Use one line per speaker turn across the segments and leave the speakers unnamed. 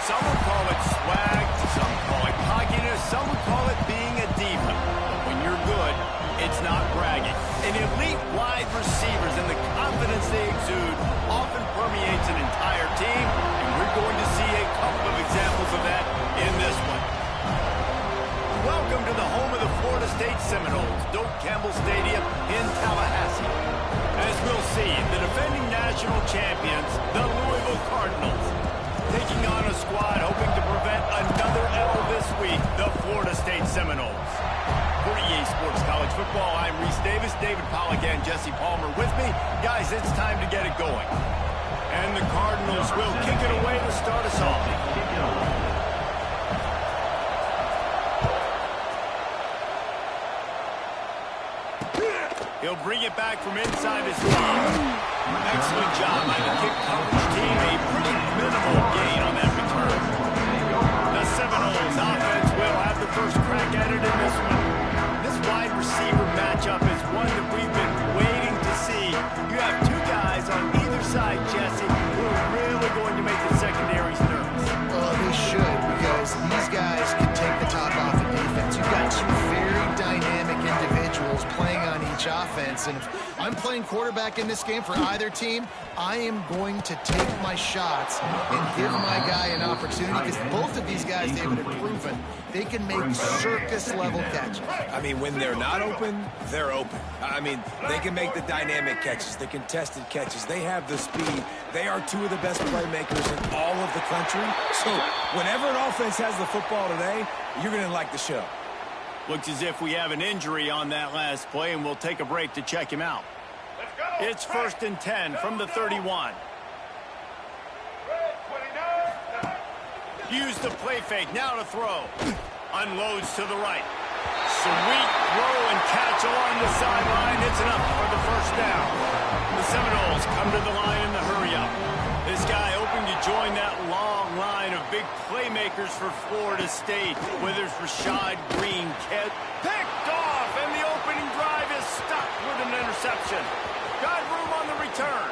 Some would call it swag, some call it cockiness, some would call it being a diva. But when you're good, it's not bragging. And elite wide receivers and the confidence they exude often permeates an entire team, and we're going to see a couple of examples of that in this one. Welcome to the home of the Florida State Seminoles, Doak Campbell Stadium in Tallahassee. As we'll see, the defending national champions, the Louisville Cardinals, taking on a squad hoping to prevent another L this week, the Florida State Seminoles. For EA Sports College Football, I'm Reese Davis, David Pollack and Jesse Palmer with me. Guys, it's time to get it going. And the Cardinals will kick it away to start us off. He'll bring it back from inside his line. Excellent job by the kick coverage team. A pretty minimal gain on that return. The Seminoles offense will have the first crack at it in this one. This wide receiver matchup is one that we've been waiting to see. You have two guys on either side, Jesse, who are really going to make the secondaries nervous.
Well, they should, because these guys can take the top off of defense. You've got two very dynamic individuals playing on each offense, and if I'm playing quarterback in this game for either team, I am going to take my shots and give my guy an opportunity, because both of these guys, David, have proven they can make circus-level catches.
I mean, when they're not open, they're open. I mean, they can make the dynamic catches, the contested catches. They have the speed. They are two of the best playmakers in all of the country. So whenever an offense has the football today, you're going to like the show.
Looks as if we have an injury on that last play, and we'll take a break to check him out. It's 1st and 10 from the 31. Use the play fake, now to throw. Unloads to the right. Sweet throw and catch along the sideline. It's enough for the first down. The Seminoles come to the line in the hurry-up. This guy hoping to join that long line of big playmakers for Florida State. Whether it's Rashad Green, picked off, and the opening drive is stopped with an interception. Got room on the return.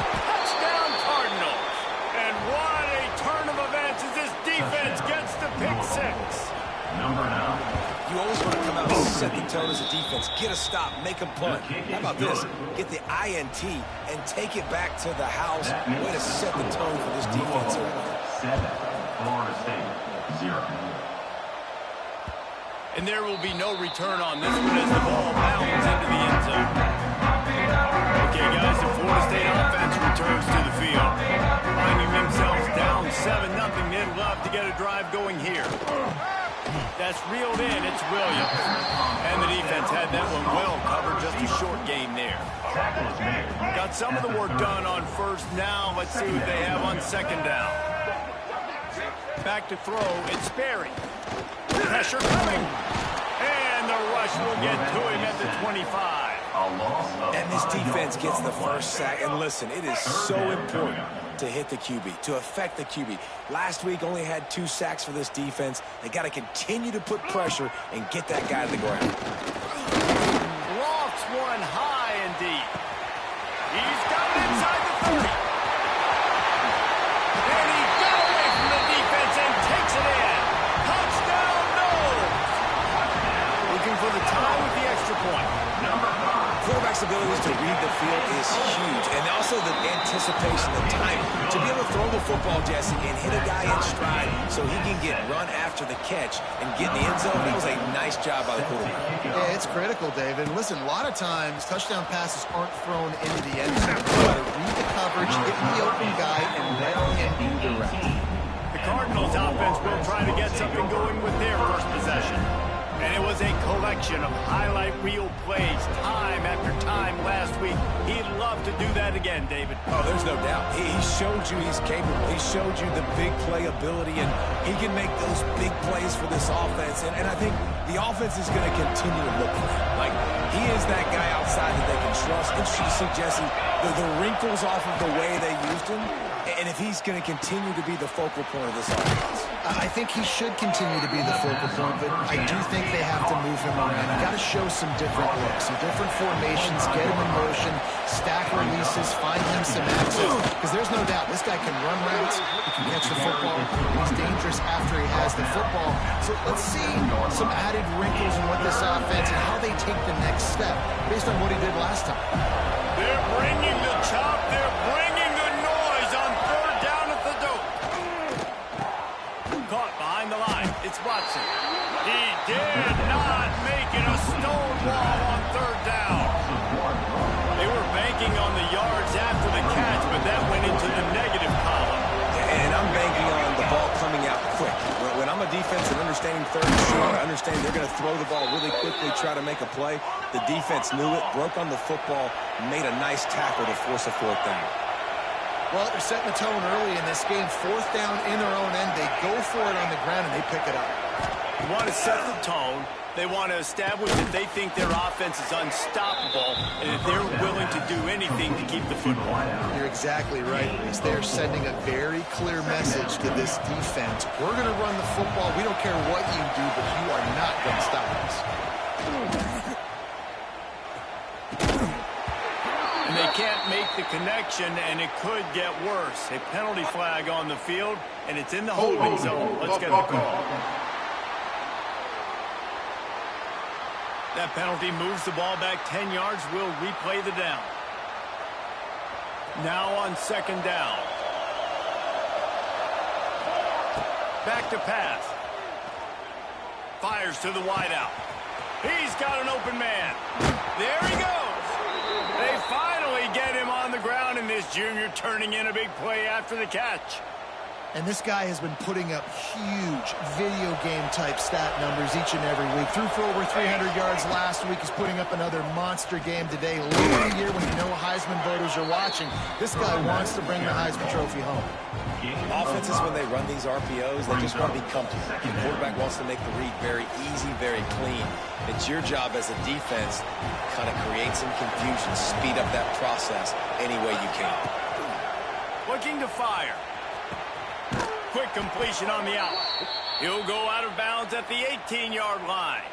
Touchdown Cardinals. And what a turn of events as this defense gets the pick six.
You always want to come out and set the tone as a defense. Get a stop, make a punt. How about this? Get the INT and take it back to the house. Way to set the tone for this defense.
7, Florida State, 0.
And there will be no return on this one as the ball bounds into the end zone. Okay, guys, the Florida State offense returns to the field. Finding themselves down 7-0, they'd love to get a drive going here. That's reeled in. It's Williams. And the defense had that one well covered. Just a short gain there. Got some of the work done on first. Now let's see what they have on second down. Back to throw. It's Sperry. Pressure coming. And the rush will get to him at the 25.
And this defense gets the first sack. And listen, it is so important to hit the QB, to affect the QB. Last week only had 2 sacks for this defense. They got to continue to put pressure and get that guy to the ground.
Lofts one high and deep. He's got it inside the 30. And he got away from the defense and takes it in. Touchdown, Noles. Looking for the tie with the extra point.
Quarterback's abilities to read the field is huge, and also the anticipation, the timing. To be able to throw the football, Jesse, and hit a guy in stride so he can get run after the catch and get in the end zone, that was a nice job by the quarterback.
Yeah, it's critical, David. Listen, a lot of times touchdown passes aren't thrown into the end zone. You got to read the coverage, hit the open guy, and let him do the rest.
The Cardinals offense will try to get something going with their first possession. And it was a collection of highlight reel plays time after time last week. He'd love to do that again, David.
Oh, there's no doubt. He showed you he's capable. He showed you the big play ability, and he can make those big plays for this offense. And I think the offense is going to continue to look for him. Like, he is that guy outside that they can trust. Interesting to see, Jesse, the wrinkles off of the way they used him, and if he's going to continue to be the focal point of this offense.
I think he should continue to be the focal point, but I do think they have to move him around. You got to show some different looks, some different formations, get him in motion, stack releases, find him some access, because there's no doubt this guy can run routes, he can catch the football, he's dangerous after he has the football. So let's see some added wrinkles in what this offense and how they take the next step based on what he did last time.
They're bringing the chop, they're bringing the noise on third down at the dope. Caught behind the line. It's Watson. He did not make it a stone wall on third down. They were banking on the yards after the catch, but that went into the negative column.
And I'm banking on the ball coming out quick. When I'm a defense and understanding third and short, I understand they're going to throw the ball really quickly, try to make a play. The defense knew it, broke on the football, made a nice tackle to force a fourth down.
Well, they're setting the tone early in this game. Fourth down in their own end. They go for it on the ground, and they pick it up.
You want to set the tone. They want to establish that they think their offense is unstoppable and that they're willing to do anything to keep the football.
You're exactly right, Reese. They're sending a very clear message to this defense. We're going to run the football. We don't care what you do, but you are not going to stop us.
And they can't make the connection, and it could get worse. A penalty flag on the field, and it's in the holding zone. Let's get the call. That penalty moves the ball back 10 yards. We'll replay the down. Now on second down. Back to pass. Fires to the wideout. He's got an open man. There he goes. They finally get him on the ground, and this junior turning in a big play after the catch.
And this guy has been putting up huge video game-type stat numbers each and every week. Threw for over 300 yards last week. He's putting up another monster game today. Later in the year, when you know Heisman voters are watching, this guy wants to bring the Heisman Trophy home.
Offenses, when they run these RPOs, they just want to be comfortable. The quarterback wants to make the read very easy, very clean. It's your job as a defense to kind of create some confusion, speed up that process any way you can.
Looking to fire. Quick completion on the out. He'll go out of bounds at the 18-yard line.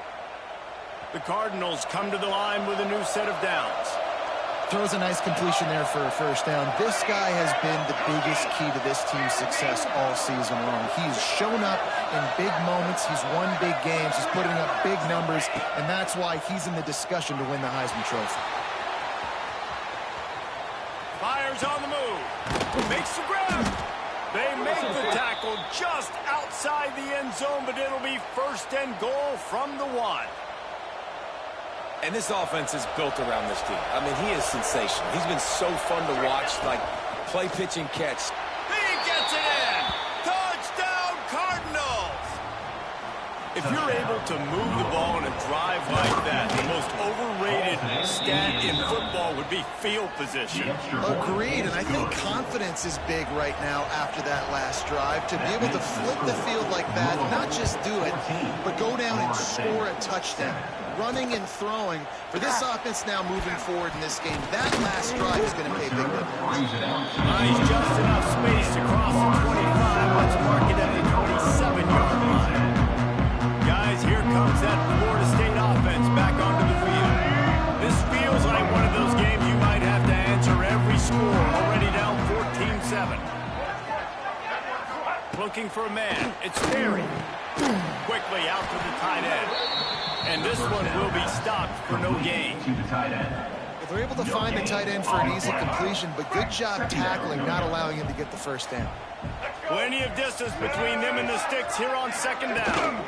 The Cardinals come to the line with a new set of downs.
Throws a nice completion there for a first down. This guy has been the biggest key to this team's success all season long. He's shown up in big moments. He's won big games. He's putting up big numbers, and that's why he's in the discussion to win the Heisman Trophy.
Fires on the move. Makes the grab. They make the tackle just outside the end zone, but it'll be first and goal from the 1.
And this offense is built around this team. I mean, he is sensational. He's been so fun to watch, like play, pitch, and catch.
He gets it in! Touchdown, Cardinals! If you're able to move the ball in a drive like that, the most overrated stat in football would be field position.
Agreed, and I think confidence is big right now after that last drive. To be able to flip the field like that, not just do it, but go down and score a touchdown. Running and throwing for this offense now moving forward in this game. That last drive is going to pay big dividends.
Nice, just enough space to cross the 25. Let's mark it at the 27-yard line. Guys, here comes that Florida State offense back onto the field. This feels like one of those games you might have to answer every score. Already down 14-7. Looking for a man. It's Terry. Quickly out to the tight end. And this one will be stopped for no gain.
They're able to find the tight end for an easy completion, but good job tackling, not allowing him to get the first down.
Plenty of distance between them and the sticks here on second down.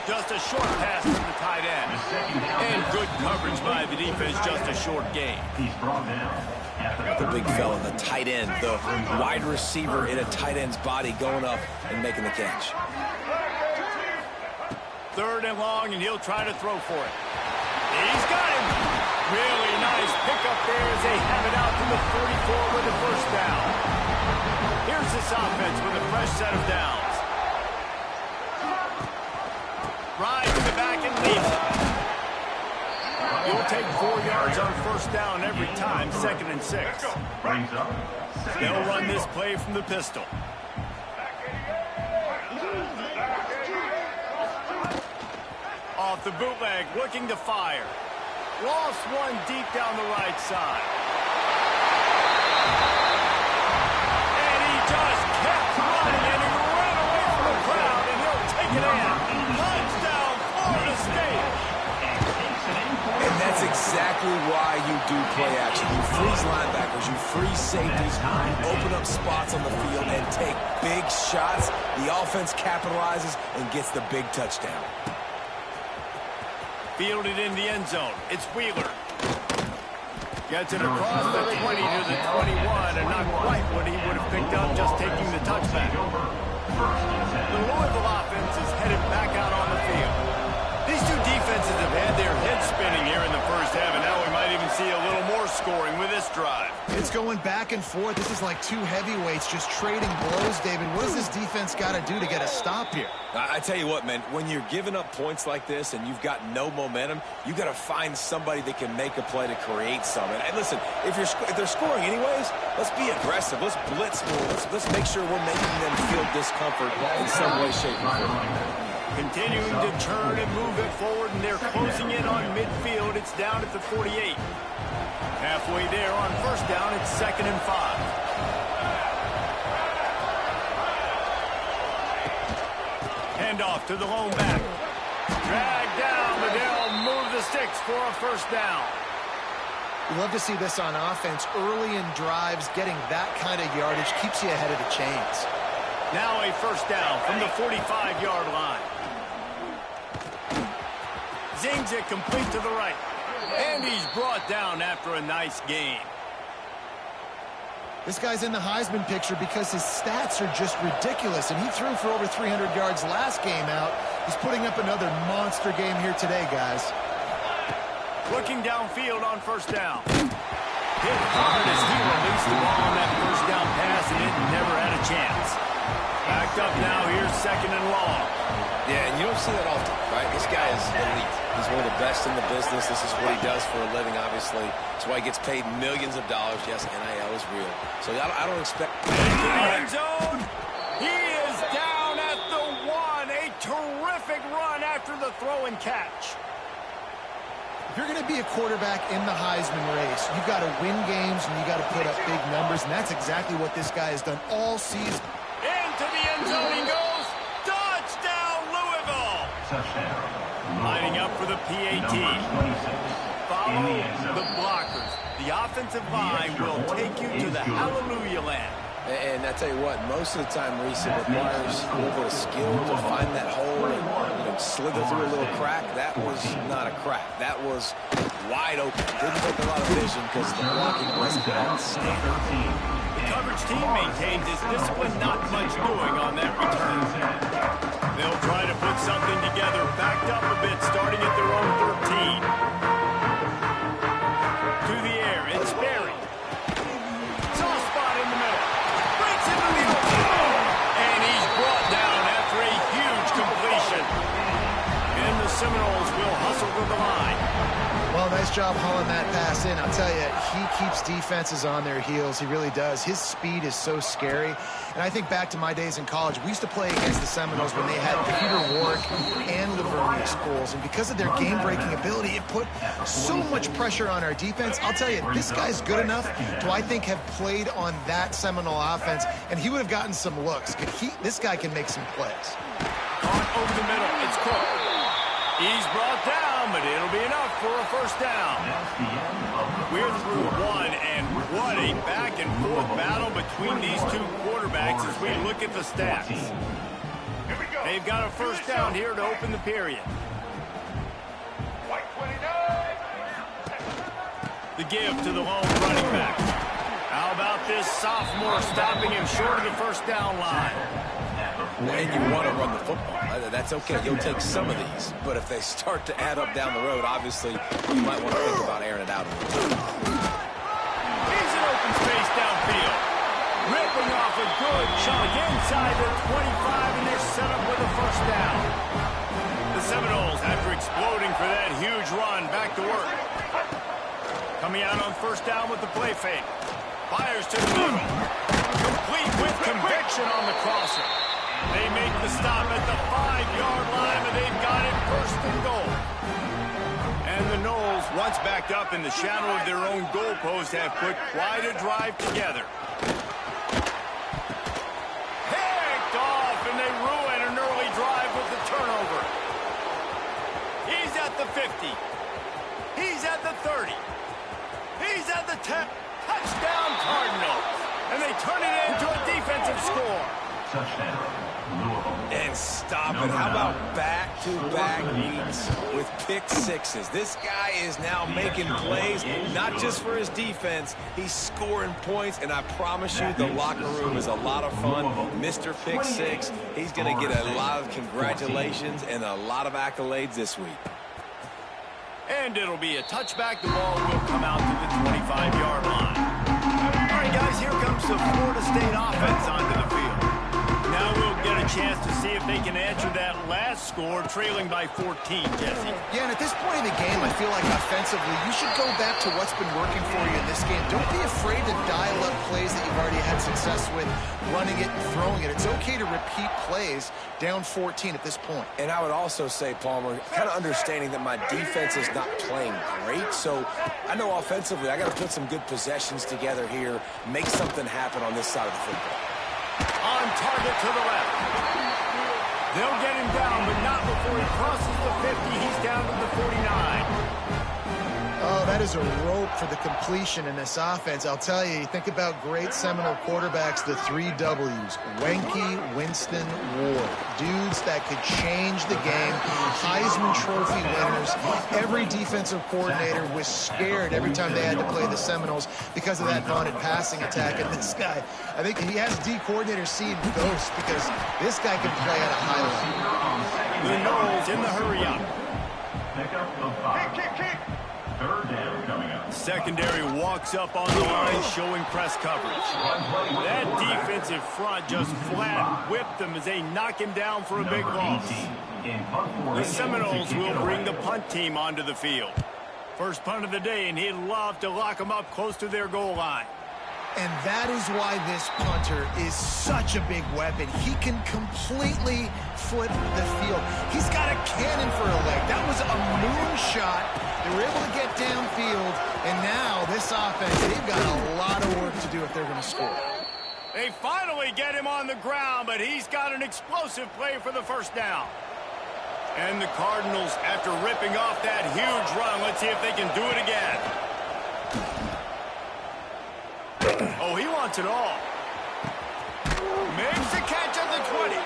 Just a short pass to the tight end. And good coverage by the defense, just a short gain.
The big fella, the tight end, the wide receiver in a tight end's body going up and making the catch.
Third and long, and he'll try to throw for it. He's got him. Really nice pickup there as they have it out to the 44 with the first down. Here's this offense with a fresh set of downs. Right to the back and leaves it. You'll take 4 yards on first down every time, 2nd and 6. They'll run this play from the pistol. off the bootleg, looking to fire. Lost one deep down the right side. And he just kept running, and he ran away from the crowd, and he'll take it in. Touchdown, Florida State.
And that's exactly why you do play action. You freeze linebackers, you freeze safeties, you open up spots on the field and take big shots. The offense capitalizes and gets the big touchdown.
Fielded in the end zone. It's Wheeler. Gets it across the 20 to the 21, and not quite what he would have picked up just taking the touchback. The Louisville offense is headed back out on the field. These two defenses have had their heads spinning here in the first half, and now we might even see a little more scoring with this drive.
It's going back and forth. This is like two heavyweights just trading blows, David. What does this defense got to do to get a stop here?
I tell you what, man, when you're giving up points like this and you've got no momentum, you got to find somebody that can make a play to create something. And listen, if they're scoring anyways, let's be aggressive. Let's blitz more. Let's make sure we're making them feel discomfort in some way, shape, or form.
Continuing to turn and move it forward, and they're closing in on midfield. It's down at the 48. Halfway there on first down, it's 2nd and 5. Handoff to the lone back. Dragged down, but they'll move the sticks for a first down.
You love to see this on offense. Early in drives, getting that kind of yardage keeps you ahead of the chains.
Now a first down from the 45-yard line. Zings it complete to the right. And he's brought down after a nice game.
This guy's in the Heisman picture because his stats are just ridiculous, and he threw for over 300 yards last game out. He's putting up another monster game here today, guys.
Looking downfield on first down. Hit hard as he released the ball on that first down pass, and it never had a chance. Backed up now, here's 2nd and long.
Yeah, and you don't see that often, right? This guy is elite. He's one of the best in the business. This is what he does for a living, obviously. That's why he gets paid millions of dollars. Yes, NIL is real. So I don't expect...
Into the end zone. He is down at the 1. A terrific run after the throw and catch.
If you're going to be a quarterback in the Heisman race, you've got to win games and you've got to put up big numbers, and that's exactly what this guy has done all season.
Into the end zone he goes. Touchdown, Louisville. Lining up for the PAT. Follow the blockers. The offensive line will take you to the hallelujah land.
And I tell you what, most of the time, Reese, it requires a little bit of skill to find that hole and slither through a little crack. That was not a crack. That was wide open. Didn't take a lot of vision because the blocking wasn't outstanding.
The coverage team maintains its discipline, not much doing on that return. They'll try to put something together, backed up a bit, starting at their own 13. To the air, it's Berry. Soft spot in the middle. Breaks into the open. And he's brought down after a huge completion. And the Seminoles will hustle to the line.
Well, nice job hauling that pass in. I'll tell you, he keeps defenses on their heels. He really does. His speed is so scary. And I think back to my days in college, we used to play against the Seminoles when they had Peter Warrick and Lavernius Scholes. And because of their game-breaking ability, it put so much pressure on our defense. I'll tell you, this guy's good enough to, I think, have played on that Seminole offense, and he would have gotten some looks. This guy can make some plays.
Caught over the middle. It's Cook. He's brought down, but it'll be enough for a first down. We're through one, and what a back-and-forth battle between these two quarterbacks as we look at the stats. They've got a first down here to open the period. The give to the lone running back. How about this sophomore stopping him short of the first down line?
And you want to run the football. That's okay. You'll take some of these. But if they start to add up down the road, obviously, you might want to think about airing it out a little bit.
He's in open space downfield. Ripping off a good chunk inside the 25, and they're set up with a first down. The Seminoles, after exploding for that huge run, back to work. Coming out on first down with the play fake. Fires to the middle. Complete with conviction on the crosser. They make the stop at the 5-yard line, but they've got it 1st and goal. once backed up in the shadow of their own goalpost, have put quite a drive together. Picked off, and they ruin an early drive with the turnover. He's at the 50. He's at the 30. He's at the 10. Touchdown, Cardinals. And they turn it into a defensive score.
Touchdown.
And stop it. How about back-to-back weeks with pick sixes? This guy is now making plays, not just for his defense. He's scoring points, and I promise you the locker room is a lot of fun. Mr. Pick Six, he's going to get a lot of congratulations and a lot of accolades this week.
And it'll be a touchback. The ball will come out to the 25-yard line. All right, guys, here comes the Florida State offense onto the field. Now we'll get a chance to see if they can answer that last score, trailing by 14, Jesse.
Yeah, and at this point in the game, I feel like offensively, you should go back to what's been working for you in this game. Don't be afraid to dial up plays that you've already had success with, running it and throwing it. It's okay to repeat plays down 14 at this point. And
I would also say, Palmer, kind of understanding that my defense is not playing great, so I know offensively I got to put some good possessions together here, make something happen on this side of the football.
On target to the left. They'll get him down, but not before he crosses the 50. He's down to the 49.
Oh, that is a rope for the completion in this offense. I'll tell you, think about great Seminole quarterbacks, the 3 W's. Wenke, Winston, Ward. Dudes that could change the game. Heisman Trophy winners. Every defensive coordinator was scared every time they had to play the Seminoles because of that vaunted passing attack. And this guy, I think he has D coordinator seeing ghosts because this guy can play at a high level.
The Noles in the hurry-up.
Pick up the 5. Third down coming up.
Secondary walks up on the line, showing press coverage. That defensive front just flat whipped them as they knock him down for a big loss. The Seminoles will bring the punt team onto the field. First punt of the day, and he'd love to lock them up close to their goal line.
And that is why this punter is such a big weapon. He can completely flip the field. He's got a cannon for a leg. That was a moonshot. They were able to get downfield, and now this offense, they've got a lot of work to do if they're going to score.
They finally get him on the ground, but he's got an explosive play for the first down. And the Cardinals, after ripping off that huge run, let's see if they can do it again. Oh, he wants it all. Makes the catch at the 20.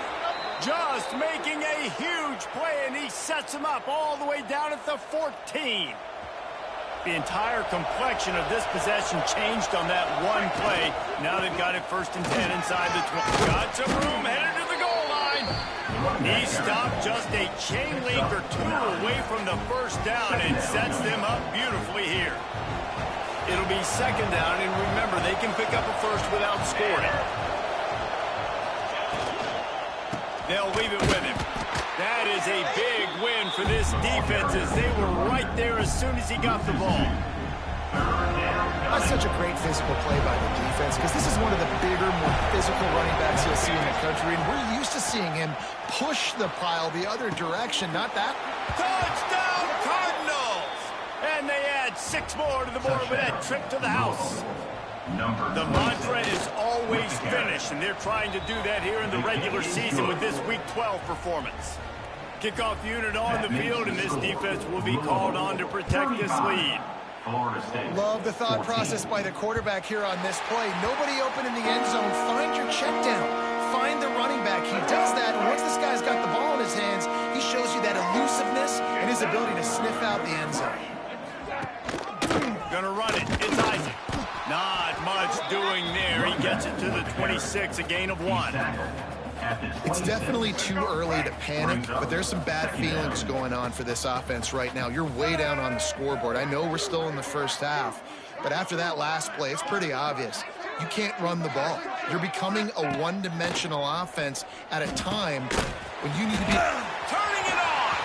Just making a huge play, and he sets him up all the way down at the 14. The entire complexion of this possession changed on that one play. Now they've got it 1st and 10 inside the 20. Got some room, headed to the goal line. He stopped just a chain link or 2 away from the first down and sets them up beautifully here. It'll be 2nd down, and remember, they can pick up a first without scoring. They'll leave it with him. That is a big win for this defense as they were right there as soon as he got the ball.
That's such a great physical play by the defense because this is one of the bigger, more physical running backs you'll see in the country, and we're used to seeing him push the pile the other direction, not that.
Touchdown, Cardinals! And they add 6 more to the board with that trip to the house. The mantra is always finish, and they're trying to do that here in the regular season with this Week 12 performance. Kickoff unit on the field, and this defense will be called on to protect this lead.
Love the thought process by the quarterback here on this play. Nobody open in the end zone. Find your check down. Find the running back. He does that, and once this guy's got the ball in his hands, he shows you that elusiveness and his ability to sniff out the end zone.
Gonna run it. It's Isaac. Not much doing there. He gets it to the 26, a gain of 1.
It's definitely too early to panic, but there's some bad feelings going on for this offense right now. You're way down on the scoreboard. I know we're still in the first half, but after that last play, it's pretty obvious. You can't run the ball. You're becoming a one-dimensional offense at a time when you need to be
turning it on.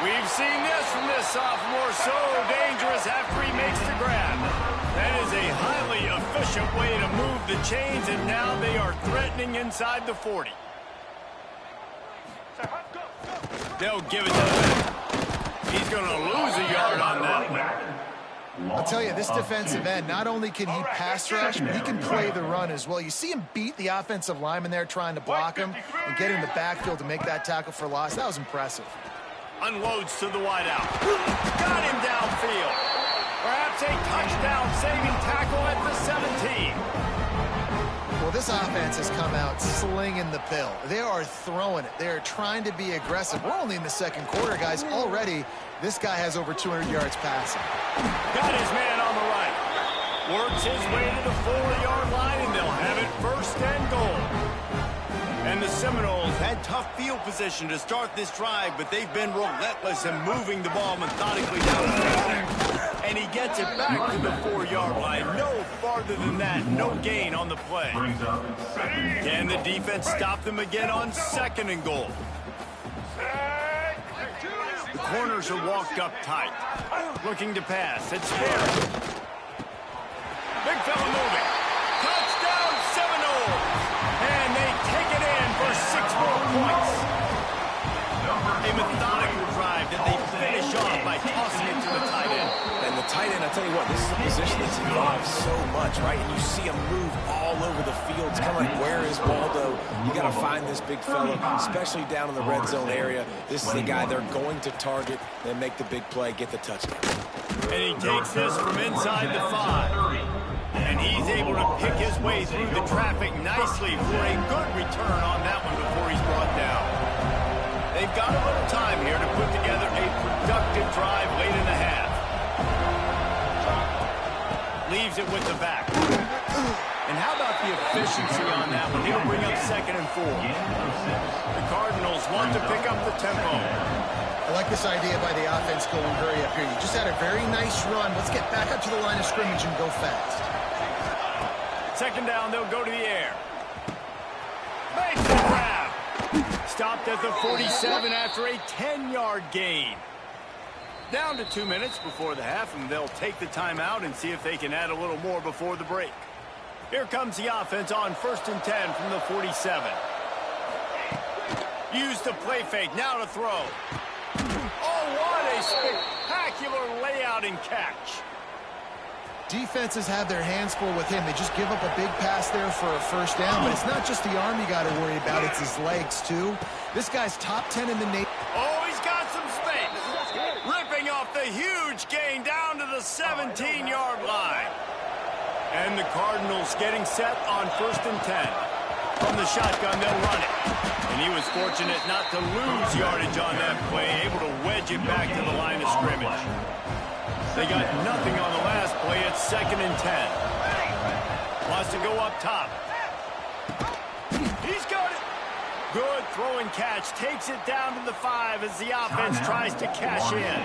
We've seen this from this sophomore, so dangerous after he makes the grab. That is a highly efficient way to move the chains, and now they are threatening inside the 40. They'll give it to him. He's going to lose a yard on that one.
I'll tell you, this defensive end, not only can he pass rush, but he can play the run as well. You see him beat the offensive lineman there trying to block him and get in the backfield to make that tackle for loss. That was impressive.
Unloads to the wideout. Got him downfield. Perhaps a touchdown-saving tackle at the 17.
Well, this offense has come out slinging the pill. They are throwing it. They are trying to be aggressive. We're only in the second quarter, guys. Already, this guy has over 200 yards passing.
Got his man on the right. Works his way to the 4-yard line, and they'll have it first and goal. And the Seminoles had tough field position to start this drive, but they've been relentless in moving the ball methodically down the field. And he gets it back to the 4-yard line. No farther than that. No gain on the play. Can the defense stop them again on second and goal? The corners are walked up tight. Looking to pass. It's fair. Big fella moving. Touchdown Seminoles. And they take it in for 6 more points. A methodical drive that they finish off by tossing it to the tight end.
And the tight end, I'll tell you what, this is a position that's evolved so much, right? And you see him move all over the field. It's kind of like, where is Waldo? You got to find this big fella, especially down in the red zone area. This is the guy they're going to target and make the big play, get the touchdown.
And he takes this from inside the 5. And he's able to pick his way through the traffic nicely for a good return on that one before he's brought down. They've got a little time here to put together a productive drive late in the half. Leaves it with the back. And how about the efficiency on that one? He'll bring up second and 4. The Cardinals want to pick up the tempo.
I like this idea by the offense going hurry up here. You just had a very nice run. Let's get back up to the line of scrimmage and go fast.
Second down, they'll go to the air. Makes the grab. Stopped at the 47 after a 10-yard gain. Down to 2 minutes before the half, and they'll take the timeout and see if they can add a little more before the break. Here comes the offense on 1st and 10 from the 47. Use the play fake, now to throw. Oh, what a spectacular layout and catch.
Defenses have their hands full with him. They just give up a big pass there for a first down, but it's not just the arm you got to worry about, it's his legs too. This guy's top 10 in the nation.
Oh, he's got some space. Ripping off the huge gain down to the 17-yard line. And the Cardinals getting set on 1st and 10. From the shotgun, they'll run it. And he was fortunate not to lose yardage on that play, able to wedge it back to the line of scrimmage. They got nothing on the last play. It's 2nd and 10. Wants to go up top. He's got it. Good throw and catch. Takes it down to the 5 as the offense tries to cash in.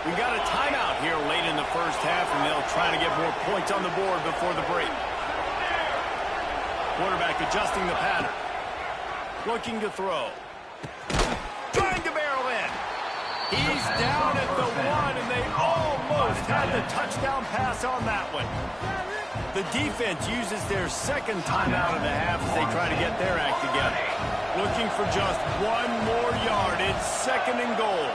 We got a timeout here late in the first half, and they'll try to get more points on the board before the break. Quarterback adjusting the pattern. Looking to throw. Trying to barrel in. He's down at the 1, and they almost had the touchdown pass on that one. The defense uses their second timeout of the half as they try to get their act together. Looking for just 1 more yard. It's 2nd and goal.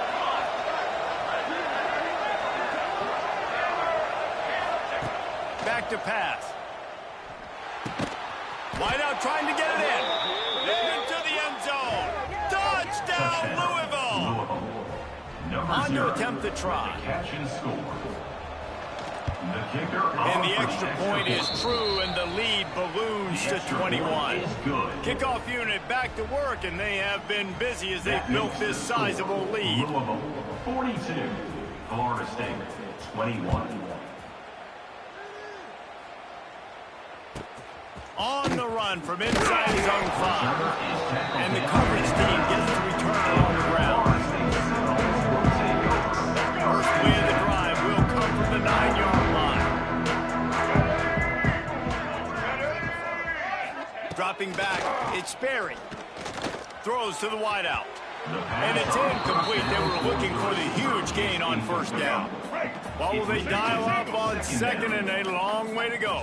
Back to pass. Wideout trying to get it in. Into the end zone. Touchdown, Louisville. On to attempt the try.
Catch and score.
And the extra point is true, and the lead balloons to 21. Kickoff unit back to work, and they have been busy as they've built this sizable lead.
Louisville 42, Florida State 21.
On the run from inside his own 5. And the coverage team gets the return on the ground. First play of the drive will come from the 9-yard line. Dropping back, it's Sperry. Throws to the wideout. And it's incomplete. They were looking for the huge gain on 1st down. What will they dial up on 2nd, and a long way to go?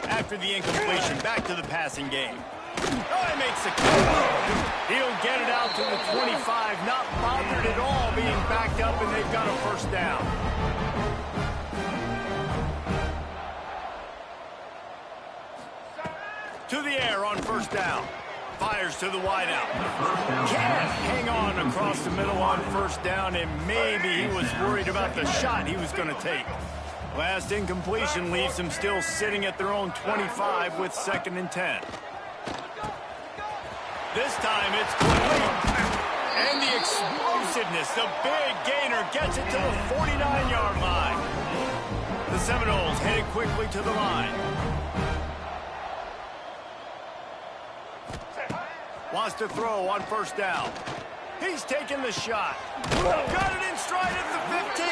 After the incompletion, back to the passing game. Oh, he makes the cut. He'll get it out to the 25, not bothered at all being backed up, and they've got a first down. To the air on first down. Fires to the wideout. Can't hang on across the middle on first down, and maybe he was worried about the shot he was going to take. Last incompletion leaves them still sitting at their own 25 with 2nd and 10. This time it's complete. And the explosiveness, the big gainer gets it to the 49-yard line. The Seminoles headed quickly to the line. Wants to throw on first down. He's taking the shot. Got it in stride at the 15.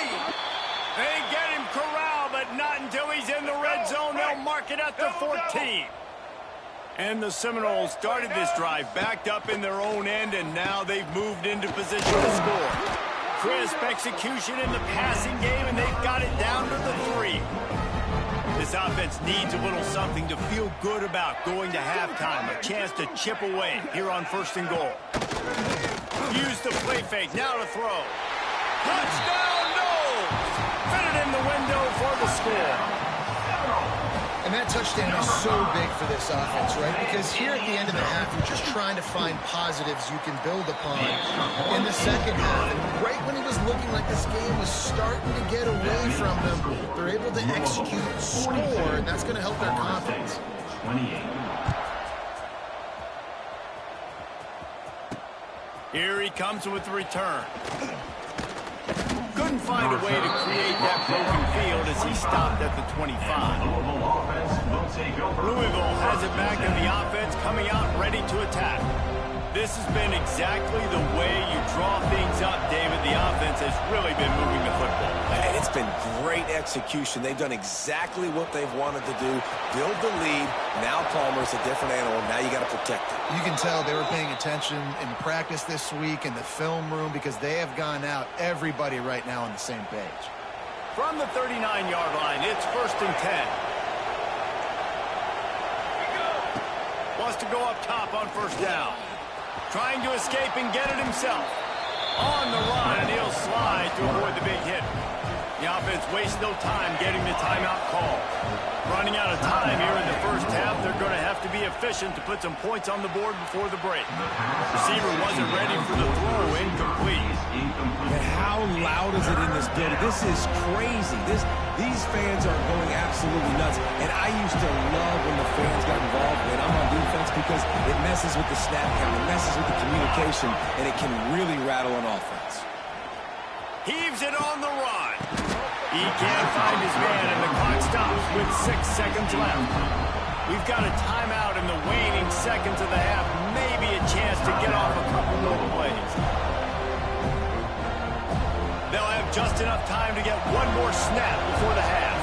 They get him corralled, but not until he's in the red zone. They'll mark it at the 14. And the Seminoles started this drive backed up in their own end, and now they've moved into position to score. Crisp execution in the passing game, and they've got it down to the 3. This offense needs a little something to feel good about going to halftime. A chance to chip away here on 1st and goal. Use the play fake. Now to throw. Touchdown, no! Fit it in the window for the score.
And that touchdown is so big for this offense, right? Because here at the end of the half, you're just trying to find positives you can build upon in the second half. And right when it was looking like this game was starting to get away from them, they're able to execute, score, and that's going to help their confidence.
28.
Here he comes with the return. Couldn't find a way to create that broken field as he stopped at the 25. Louisville has it back in the offense, coming out ready to attack. This has been exactly the way you draw things up, David. The offense has really been moving the football.
And it's been great execution. They've done exactly what they've wanted to do. Build the lead. Now Palmer's a different animal. Now you got to protect it.
You can tell they were paying attention in practice this week in the film room because they have gone out, everybody right now on the same page.
From the 39-yard line, it's 1st and 10. Wants to go up top on first down. Trying to escape and get it himself. On the run, and he'll slide to avoid the big hit. The offense wastes no time getting the timeout call. Running out of time here in the first half, they're going to have to be efficient to put some points on the board before the break. Receiver wasn't ready for the throw, incomplete.
And how loud is it in this building? This is crazy. These fans are going absolutely nuts. And I used to love when the fans got involved when I'm on defense because it messes with the snap count, it messes with the communication, and it can really rattle an offense.
Heaves it on the run. He can't find his man, and the clock stops with 6 seconds left. We've got a timeout in the waning seconds of the half. Maybe a chance to get off a couple more plays. They'll have just enough time to get one more snap before the half.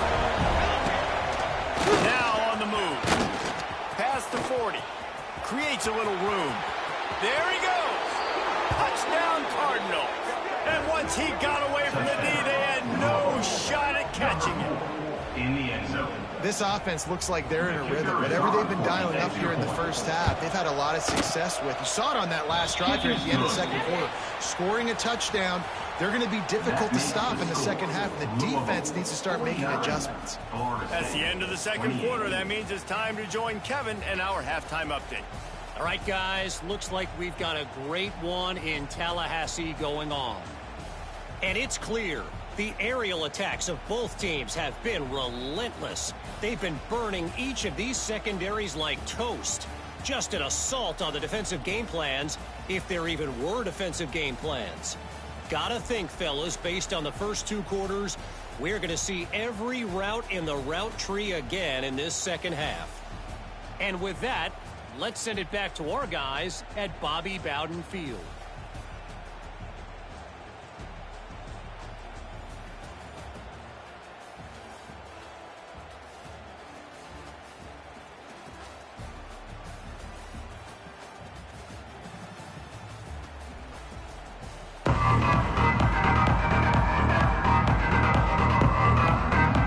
Now on the move. Past the 40. Creates a little room. There he goes. Touchdown, Cardinals. And once he got away from the knee, they had no shot at catching it.
In the end zone.
This offense looks like they're in a rhythm. Whatever they've been dialing up here in the first half, they've had a lot of success with. You saw it on that last drive here at the end of the second quarter. Scoring a touchdown, they're going to be difficult to stop in the second half. The defense needs to start making adjustments.
That's the end of the second quarter. That means it's time to join Kevin and our halftime update.
All right, guys, looks like we've got a great one in Tallahassee going on. And it's clear the aerial attacks of both teams have been relentless. They've been burning each of these secondaries like toast. Just an assault on the defensive game plans, if there even were defensive game plans. Gotta think, fellas, based on the first 2 quarters, we're going to see every route in the route tree again in this second half. And with that, let's send it back to our guys at Bobby Bowden Field.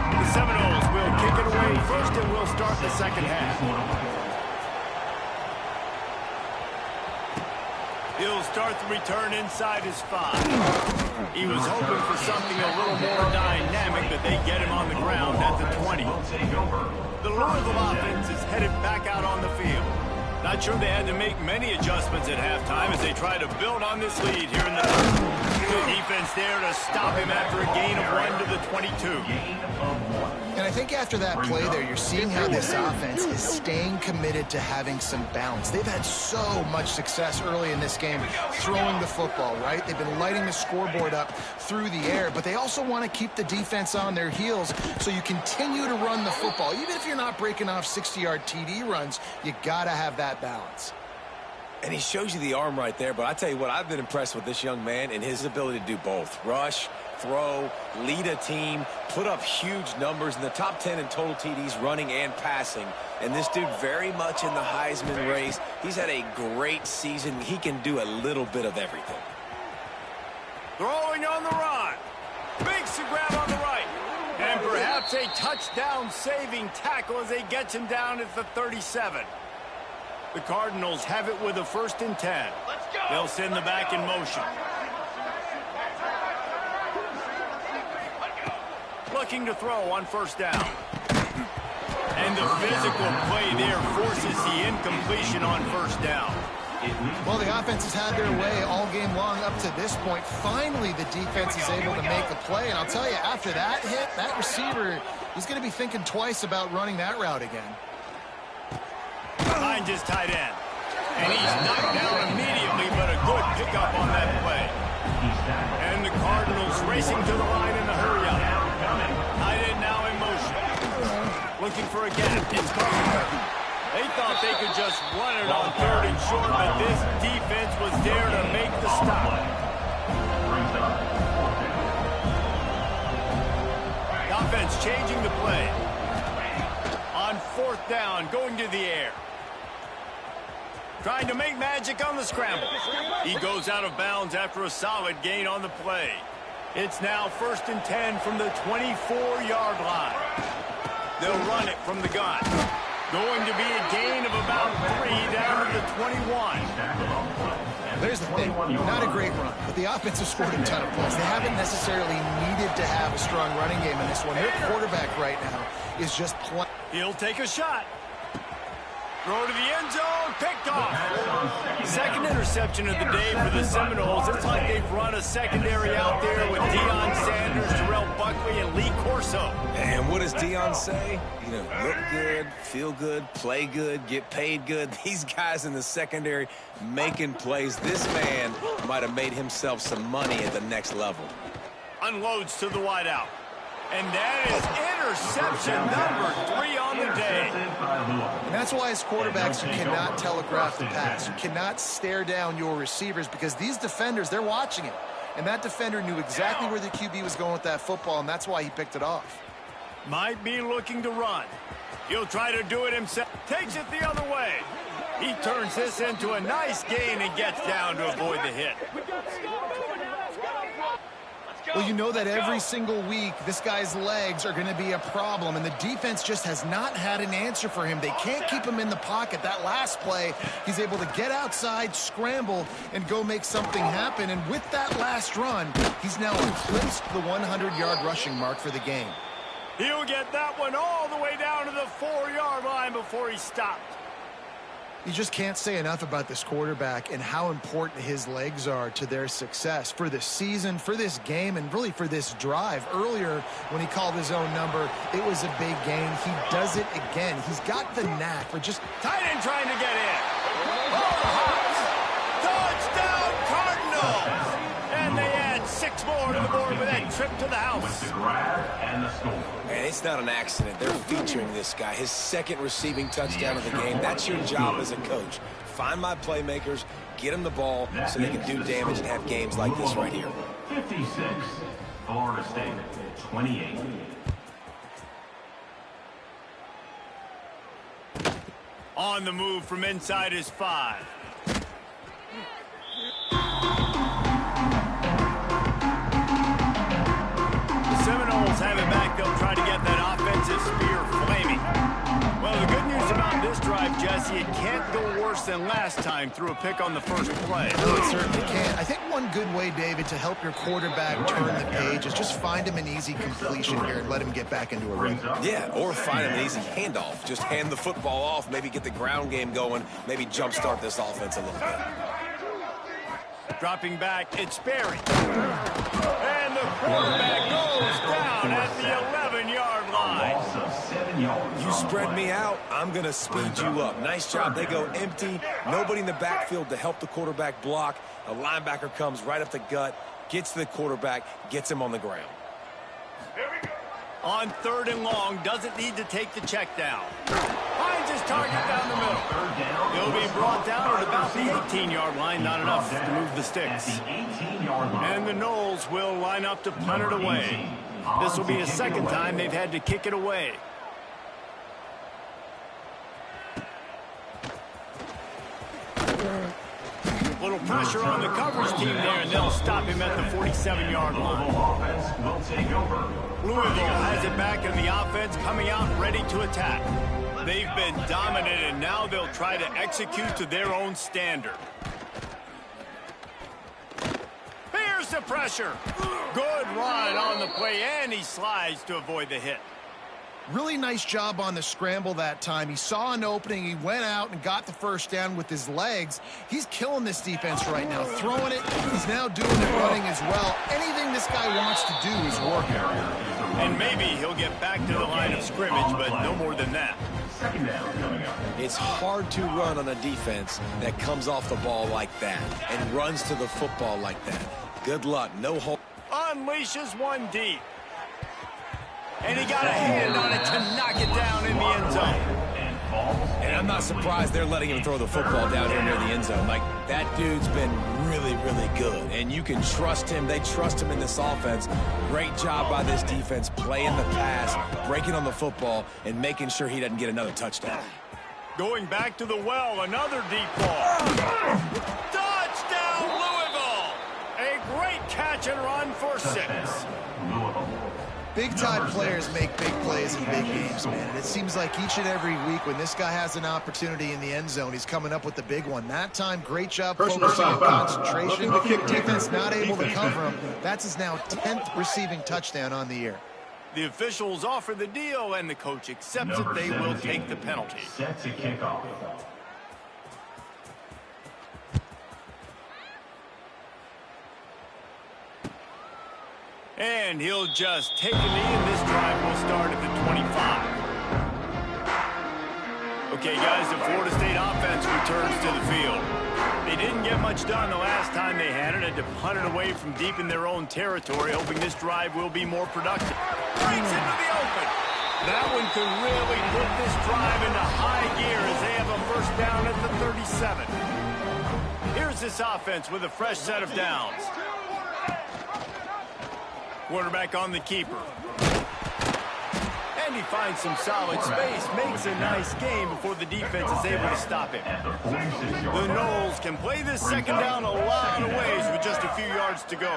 The Seminoles will kick it away first, and we'll start the second half. He'll He'll start the return inside his 5. He was hoping for something a little more dynamic, but they get him on the ground at the 20. The Louisville offense is headed back out on the field. Not sure they had to make many adjustments at halftime as they try to build on this lead here in the third. Good defense there to stop him after a gain of 1 to the 22.
And I think after that play there, you're seeing how this offense is staying committed to having some balance. They've had so much success early in this game throwing the football, right? They've been lighting the scoreboard up through the air, but they also want to keep the defense on their heels so you continue to run the football. Even if you're not breaking off 60-yard TD runs, you got to have that balance.
And he shows you the arm right there, but I tell you what, I've been impressed with this young man and his ability to do both. Rush, throw, lead a team, put up huge numbers in the top 10 in total TDs running and passing. And this dude very much in the Heisman race. He's had a great season. He can do a little bit of everything.
Throwing on the run. Makes the grab on the right. And perhaps a touchdown-saving tackle as they get him down at the 37. The Cardinals have it with a 1st and 10. They'll send the back in motion. Looking to throw on 1st down. And the physical play there forces the incompletion on 1st down.
Well, the offense has had their way all game long up to this point. Finally, the defense is able to make a play. And I'll tell you, after that hit, that receiver, he's going to be thinking twice about running that route again.
Behind his tight end. And he's knocked down immediately, but a good pickup on that play. And the Cardinals racing to the line in the hurry up. Tight end now in motion. Looking for a gap. It's gone. They thought they could just run it on 3rd and short, but this defense was there to make the stop. The offense changing the play. On 4th down, going to the air. Trying to make magic on the scramble. He goes out of bounds after a solid gain on the play. It's now 1st and 10 from the 24-yard line. They'll run it from the gun. Going to be a gain of about 3 down to the 21.
There's the thing. Not a great run, but the offense has scored a ton of points. They haven't necessarily needed to have a strong running game in this one. Their quarterback right now is just playing.
He'll take a shot. Throw to the end zone, picked off. 2nd interception of the day for the Seminoles. It's like they've run a secondary out there with Deion Sanders, Terrell Buckley, and Lee Corso.
And what does Deion say? You know, look good, feel good, play good, get paid good. These guys in the secondary making plays. This man might have made himself some money at the next level.
Unloads to the wideout. And that is interception number 3 on the day.
And that's why as quarterbacks, you cannot telegraph the pass. You cannot stare down your receivers because these defenders, they're watching it. And that defender knew exactly where the QB was going with that football, and that's why he picked it off.
Might be looking to run. He'll try to do it himself. Takes it the other way. He turns this into a nice gain and gets down to avoid the hit.
Well, you know that every single week, this guy's legs are going to be a problem, and the defense just has not had an answer for him. They can't keep him in the pocket. That last play, he's able to get outside, scramble, and go make something happen. And with that last run, he's now eclipsed the 100-yard rushing mark for the game.
He'll get that one all the way down to the 4-yard line before he stopped.
You just can't say enough about this quarterback and how important his legs are to their success for this season, for this game, and really for this drive. Earlier, when he called his own number, it was a big gain. He does it again. He's got the knack for just...
Tight end trying to get in. Touchdown, Cardinals! And they add 6 more to the board with that trip to the house.
The grab and the score.
And it's not an accident. They're featuring this guy. His 2nd receiving touchdown of the game. That's your job as a coach. Find my playmakers, get them the ball so they can do damage and have games like this right here.
56, Florida State, 28.
On the move from inside his 5. Seminoles have it back. They'll try to get that offensive spear flaming. Well, the good news about this drive, Jess, Jesse, it can't go worse than last time through a pick on the first play.
No, it certainly can't. I think one good way, David, to help your quarterback turn the page is just find him an easy completion here and let him get back into a rhythm.
Yeah, or find him an easy handoff. Just hand the football off, maybe get the ground game going, maybe jumpstart this offense a little bit.
Dropping back, it's Berry. And the quarterback goes down at the 11-yard line.
You spread me out, I'm going to speed you up. Nice job. They go empty. Nobody in the backfield to help the quarterback block. A linebacker comes right up the gut, gets to the quarterback, gets him on the ground.
On 3rd and long, doesn't need to take the check down. Finds his target down the middle. He'll be brought down at about the 18-yard line, not enough to move the sticks. And the Noles will line up to punt it away. This will be a second time they've had to kick it away. Little pressure on the coverage team there, and they'll stop him at the 47-yard line. Louisville has it back in the offense, coming out ready to attack. They've been dominant, and now they'll try to execute to their own standard. Here's the pressure. Good run on the play, and he slides to avoid the hit.
Really nice job on the scramble that time. He saw an opening. He went out and got the first down with his legs. He's killing this defense right now. Throwing it. He's now doing it running as well. Anything this guy wants to do is working.
And maybe he'll get back to the line of scrimmage, but no more than that.
It's hard to run on a defense that comes off the ball like that and runs to the football like that. Good luck. No hope.
Unleashes one deep. And he got a hand on it to knock it down in the end zone.
And I'm not surprised they're letting him throw the football down here near the end zone. Like, that dude's been really, really good. And you can trust him. They trust him in this offense. Great job by this defense playing the pass, breaking on the football, and making sure he doesn't get another touchdown.
Going back to the well, another deep ball. Touchdown, Louisville! A great catch and run for 6.
Big-time players make big plays in big games, man. And it seems like each and every week when this guy has an opportunity in the end zone, he's coming up with the big one. That time, great job focusing on concentration. Defense not able to cover him. That's his now 10th receiving touchdown on the year.
The officials offer the deal, and the coach accepts it. They will take the penalty.
Set to kick off.
And he'll just take a knee, and this drive will start at the 25. Okay, guys, the Florida State offense returns to the field. They didn't get much done the last time they had it to punt it away from deep in their own territory, hoping this drive will be more productive. Breaks into the open. That one could really put this drive into high gear as they have a first down at the 37. Here's this offense with a fresh set of downs. Quarterback on the keeper. And he finds some solid space, makes a nice game before the defense is able to stop him. The Noles can play this second down a lot of ways with just a few yards to go.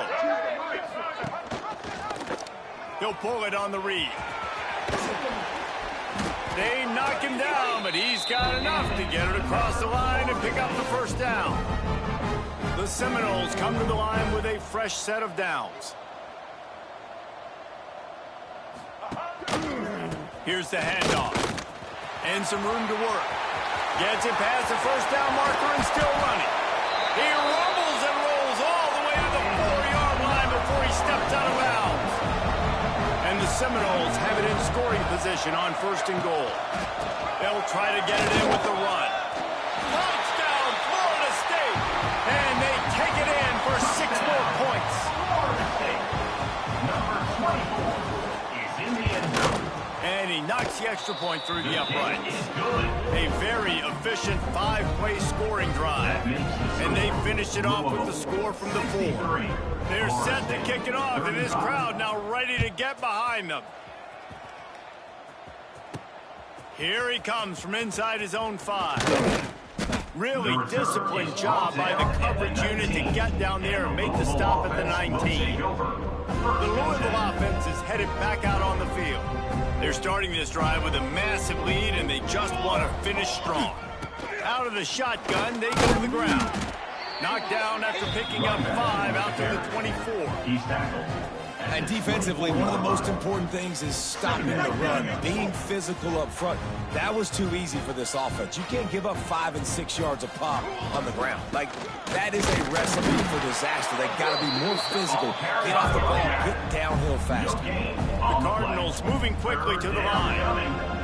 He'll pull it on the read. They knock him down, but he's got enough to get it across the line and pick up the first down. The Seminoles come to the line with a fresh set of downs. Here's the handoff. And some room to work. Gets it past the first down marker and still running. He rumbles and rolls all the way to the 4-yard line before he steps out of bounds. And the Seminoles have it in scoring position on 1st and goal. They'll try to get it in with the run. Touchdown, Florida State! And they take it in for 6 more points.
Florida State, number 24.
And he knocks the extra point through the uprights. A very efficient 5-play scoring drive. And they finish it off with the score from the 4. They're set to kick it off, and this crowd now ready to get behind them. Here he comes from inside his own 5. Really disciplined job by the coverage unit to get down there and make the stop at the 19. The Louisville offense is headed back out on the field. They're starting this drive with a massive lead, and they just want to finish strong. Out of the shotgun, they go to the ground. Knocked down after picking up 5 out to the 24.
He's tackled.
And defensively, one of the most important things is stopping the run, being physical up front. That was too easy for this offense. You can't give up 5 and 6 yards of pop on the ground. Like, that is a recipe for disaster. They got to be more physical, get off the ball, get downhill faster.
The Cardinals moving quickly to the line.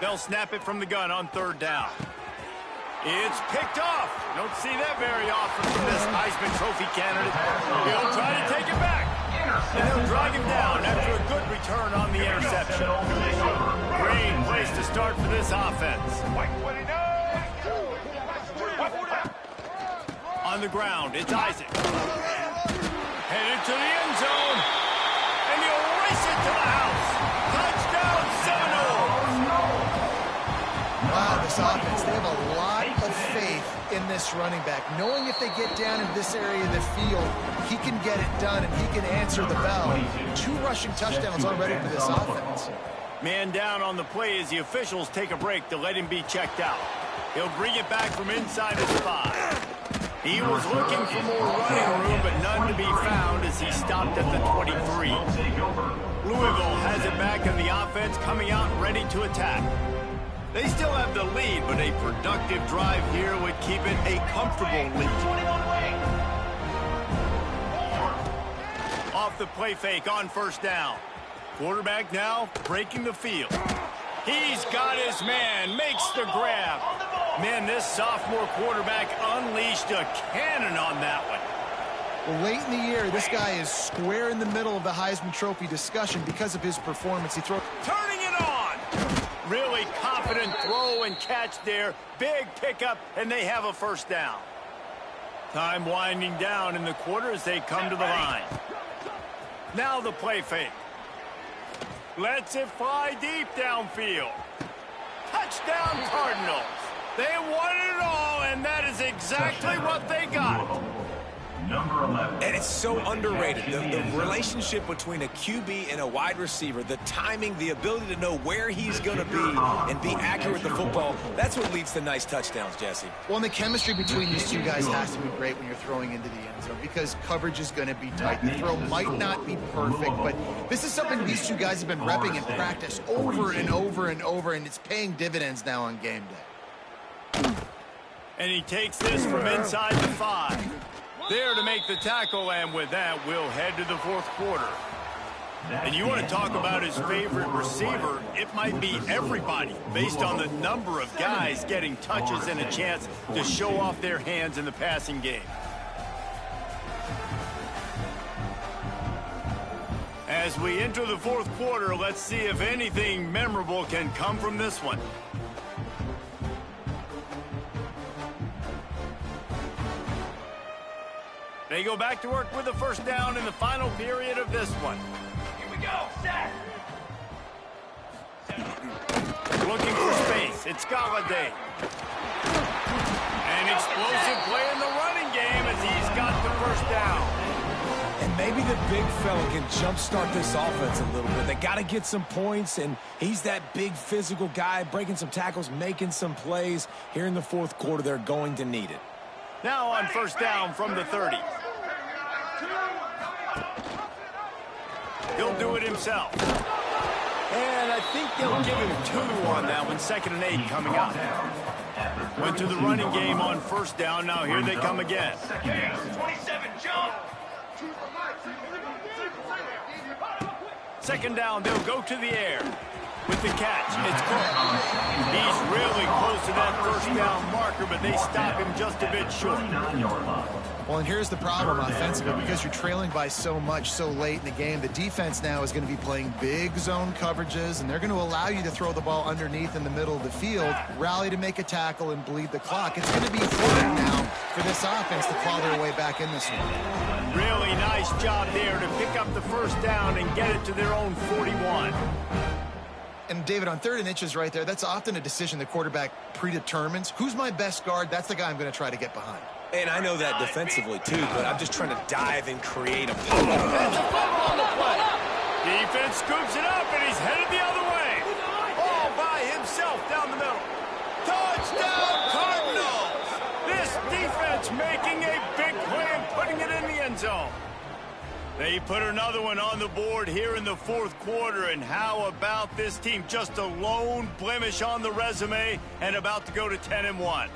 They'll snap it from the gun on 3rd down. It's picked off. Don't see that very often from this Heisman Trophy candidate. He'll try to take it back. And he'll drag him down after a good return on the interception. Great place to start for this offense. On the ground, it's Isaac. Headed to the end zone. And he'll race it to the house. Touchdown, Seminoles.
Wow, this offense, they have a lot of faith in this running back, knowing if they get down in this area of the field, he can get it done and he can answer the bell. 2 rushing touchdowns already for this offense.
Man down on the play as the officials take a break to let him be checked out. He'll bring it back from inside his 5. He was looking for more running room, but none to be found as he stopped at the 23. Louisville has it back in the offense, coming out ready to attack. They still have the lead, but a productive drive here would keep it a comfortable lead. Off the play fake on 1st down. Quarterback now breaking the field. He's got his man, makes the grab. Man, this sophomore quarterback unleashed a cannon on that one.
Well, late in the year, this guy is square in the middle of the Heisman Trophy discussion because of his performance. He throws.
Turning it on. Really confident throw and catch there. Big pickup, and they have a 1st down. Time winding down in the quarter as they come to the line. Now the play fake. Lets it fly deep downfield. Touchdown, Cardinals. They won it all, and that is exactly what they got.
Number 11.
And it's so underrated. The relationship between a QB and a wide receiver, the timing, the ability to know where he's going to be and be accurate with the football, that's what leads to nice touchdowns, Jesse.
Well, and the chemistry between these 2 guys has to be great when you're throwing into the end zone because coverage is going to be tight. The throw might not be perfect, but this is something these 2 guys have been repping in practice over and over and over, and it's paying dividends now on game day.
And he takes this from inside the 5. There to make the tackle, and with that, we'll head to the 4th quarter. And you want to talk about his favorite receiver, it might be everybody, based on the number of guys getting touches and a chance to show off their hands in the passing game. As we enter the 4th quarter, let's see if anything memorable can come from this one. They go back to work with the 1st down in the final period of this one. Here we go, set. Looking for space, it's Galladay. An explosive play in the running game as he's got the 1st down.
And maybe the big fella can jumpstart this offense a little bit. They got to get some points, and he's that big physical guy, breaking some tackles, making some plays. Here in the 4th quarter, they're going to need it.
Now on 1st down from the 30. He'll do it himself. And I think they'll give him 2 on that one. 2nd and 8 coming up. Went to the running game on 1st down. Now here they come again. 27, jump. 2nd down, they'll go to the air. With the catch, it's Cook. He's really close to that 1st down marker, but they stop him just a bit short.
Well, and here's the problem offensively, because you're trailing by so much so late in the game, the defense now is going to be playing big zone coverages, and they're going to allow you to throw the ball underneath in the middle of the field, rally to make a tackle, and bleed the clock. It's going to be hard now for this offense to claw their way back in this one.
Really nice job there to pick up the 1st down and get it to their own 41.
And, David, on 3rd and inches right there, that's often a decision the quarterback predetermines. Who's my best guard? That's the guy I'm going to try to get behind.
And I know that defensively, too, but I'm just trying to dive and create a pop.
That's a fumble on the play. Defense scoops it up, and he's headed the other way. All by himself down the middle. Touchdown, Cardinals! This defense making a big play and putting it in the end zone. They put another one on the board here in the fourth quarter, and how about this team? Just a lone blemish on the resume and about to go to 10-1.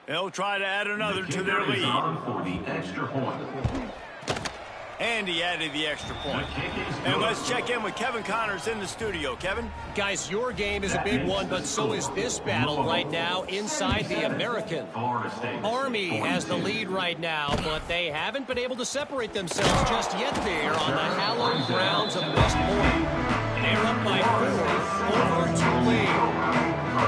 They'll try to add another to their lead.
For the extra point.
And he added the extra point. And let's check in with Kevin Connors in the studio. Kevin?
Guys, your game is a big one, but so is this battle right now inside the American. Army has the lead right now, but they haven't been able to separate themselves just yet there on the hallowed grounds of West Point. They're up by 4 over Tulane.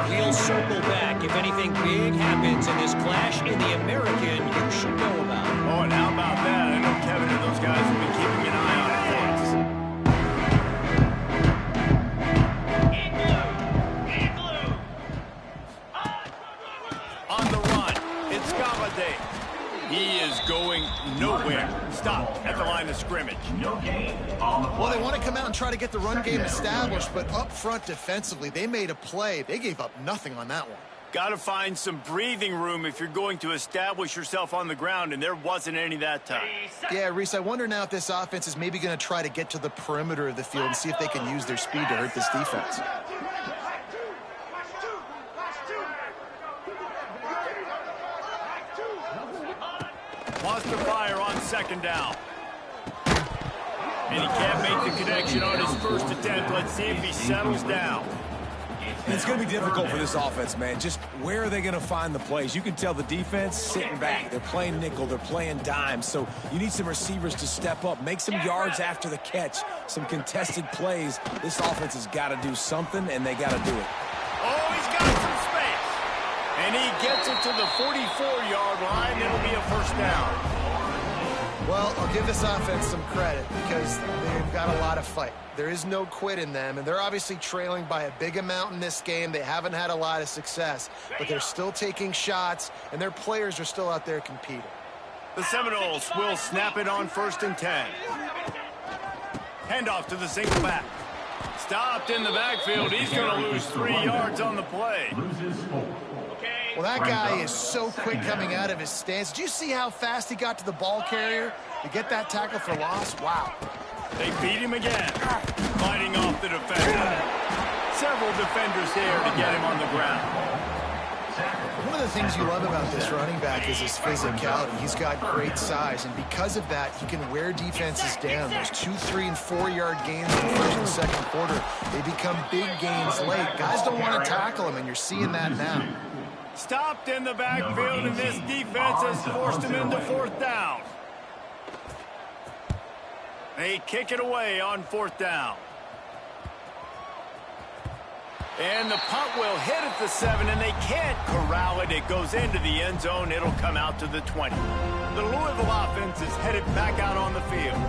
He'll circle back if anything big happens in this clash in the American you should know about.
Oh, and how about that? I know Kevin and those guys have been keeping an eye on it. On the run, it's Galladay. He is going nowhere. Stopped at the line of scrimmage.
Well, they want to come out and try to get the run game established, but up front defensively, they made a play. They gave up nothing on that one.
Got to find some breathing room if you're going to establish yourself on the ground, and there wasn't any that time.
Yeah, Reese, I wonder now if this offense is maybe going to try to get to the perimeter of the field and see if they can use their speed to hurt this defense.
Wants to fire on second down. And he can't make the connection on his first attempt. Let's see if he settles down.
It's going to be difficult for this offense, man. Just where are they going to find the plays? You can tell the defense sitting back. They're playing nickel. They're playing dime. So you need some receivers to step up, make some yards after the catch, some contested plays. This offense has got to do something, and they got to do it.
Oh, he's got some space. And he gets it to the 44-yard line. It'll be a first down.
Well, I'll give this offense some credit because they've got a lot of fight. There is no quit in them, and they're obviously trailing by a big amount in this game. They haven't had a lot of success, but they're still taking shots, and their players are still out there competing.
The Seminoles will snap it on 1st and 10. Handoff to the single back. Stopped in the backfield. He's going to lose 3 yards on the play.
Well, that guy is so quick coming out of his stance. Did you see how fast he got to the ball carrier to get that tackle for loss? Wow.
They beat him again, fighting off the defender. Several defenders there to get him on the ground.
One of the things you love about this running back is his physicality. He's got great size, and because of that, he can wear defenses down. Those 2, 3, and 4-yard gains in the first and second quarter, they become big gains late. Guys don't want to tackle him, and you're seeing that now.
Stopped in the backfield, and this defense has forced him into 4th down. They kick it away on 4th down. And the punt will hit at the 7, and they can't corral it. It goes into the end zone. It'll come out to the 20. The Louisville offense is headed back out on the field.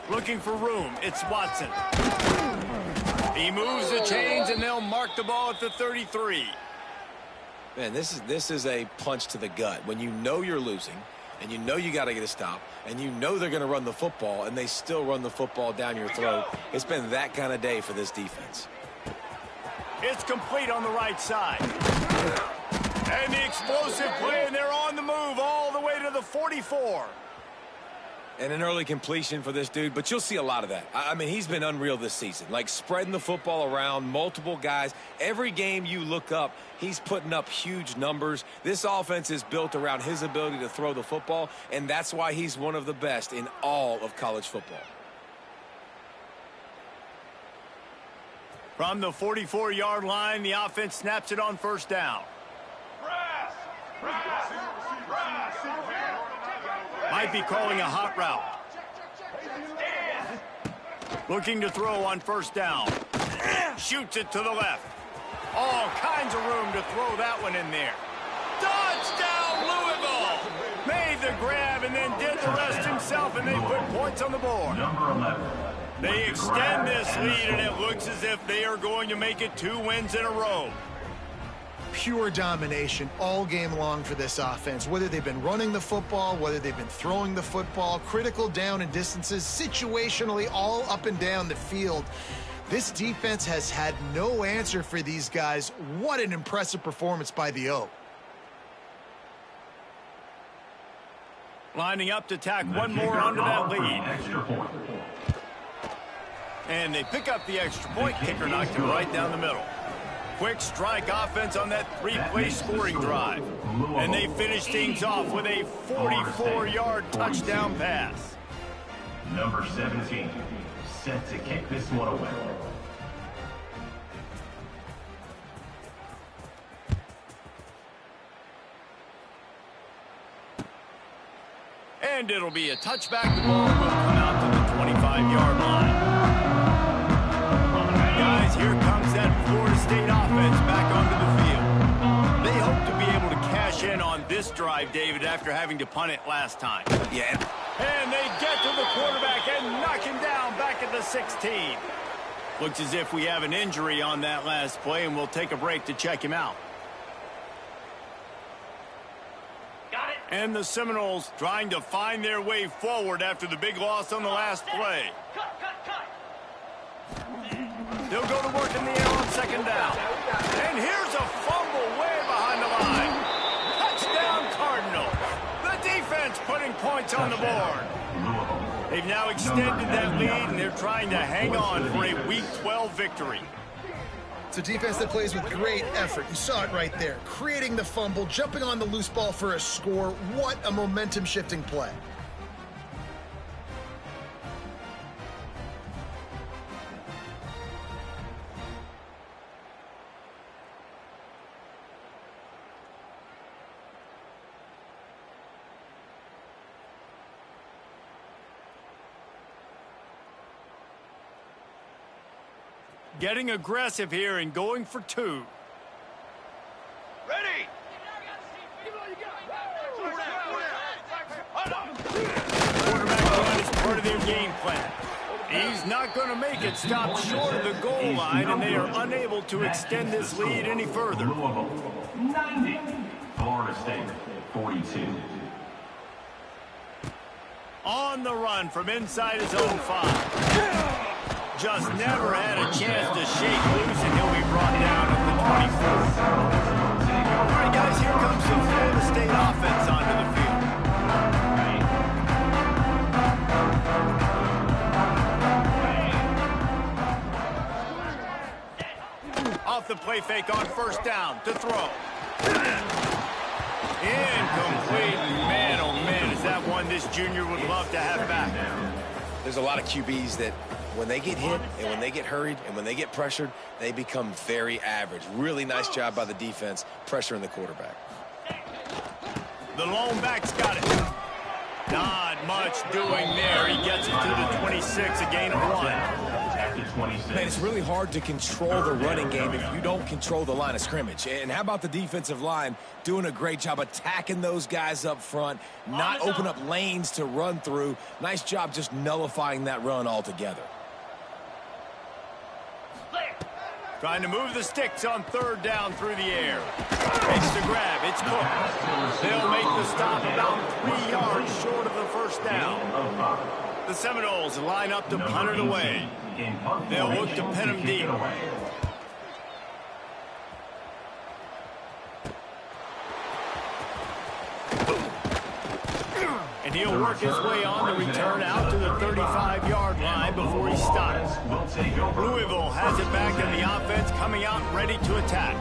Looking for room. It's Watson. He moves the chains, and they'll mark the ball at the 33.
Man, this is a punch to the gut. When you know you're losing, and you know you got to get a stop, and you know they're going to run the football, and they still run the football down your throat. It's been that kind of day for this defense.
It's complete on the right side. And the explosive play, and they're on the move all the way to the 44.
And an early completion for this dude, but you'll see a lot of that. I mean, he's been unreal this season, like spreading the football around, multiple guys. Every game you look up, he's putting up huge numbers. This offense is built around his ability to throw the football, and that's why he's one of the best in all of college football.
From the 44-yard line, the offense snaps it on 1st down. Might be calling a hot route. Looking to throw on 1st down. Shoots it to the left. All kinds of room to throw that one in there. Touchdown, Louisville! Made the grab and then did the rest himself, and they put points on the board.
Number 11.
They extend this lead, and it looks as if they are going to make it 2 wins in a row.
Pure domination all game long for this offense. Whether they've been running the football, whether they've been throwing the football, critical down and distances, situationally all up and down the field. This defense has had no answer for these guys. What an impressive performance by the O.
Lining up to tack one more onto that lead.
Extra point.
And they pick up the extra point. Kicker knocked it right down the middle. Quick strike offense on that 3-play scoring drive. And they finish things off with a 44-yard touchdown pass.
Number 17. Set to kick this one away.
And it'll be a touchback. The ball will come out to the 25-yard line. Guys, here comes that Florida State offense back onto the field. They hope to be able to cash in on this drive, David, after having to punt it last time.
Yeah.
And they get to the quarterback and knock him down back at the 16. Looks as if we have an injury on that last play, and we'll take a break to check him out. And the Seminoles trying to find their way forward after the big loss on the last play. They'll go to work in the air on second down. And here's a fumble way behind the line. Touchdown, Cardinals. The defense putting points on the board. They've now extended that lead, and they're trying to hang on for a Week 12 victory.
It's a defense that plays with great effort. You saw it right there. Creating the fumble, jumping on the loose ball for a score. What a momentum-shifting play.
Getting aggressive here and going for 2.
Ready!
Quarterback run is part of their game plan. He's not going to make it stop short of the goal line, and they are unable to extend this lead any further.
Louisville, 90. Florida State, 42.
On the run from inside his own 5. Just never had a chance to shake loose, and he'll be brought down at the 24. All right, guys, here comes the Florida State offense onto the field. Off the play fake on first down to throw. Incomplete. Man, oh man, is that one this junior would love to have back.
There's a lot of QBs that when they get hit and when they get hurried and when they get pressured, they become very average. Really nice job by the defense pressuring the quarterback.
The lone back's got it. Not much doing there. He gets it to the 26, a gain of 1.
Man, it's really hard to control the running game if you don't control the line of scrimmage. And how about the defensive line doing a great job attacking those guys up front, not open up lanes to run through. Nice job just nullifying that run altogether.
Trying to move the sticks on third down through the air. Makes the grab. It's Cook. They'll make the stop about 3 yards short of the first down. The Seminoles line up to punt it away. They'll look to pin him deep. And he'll work his way on the return out to the 35-yard line before he stops. Louisville has it back in the offense, coming out ready to attack.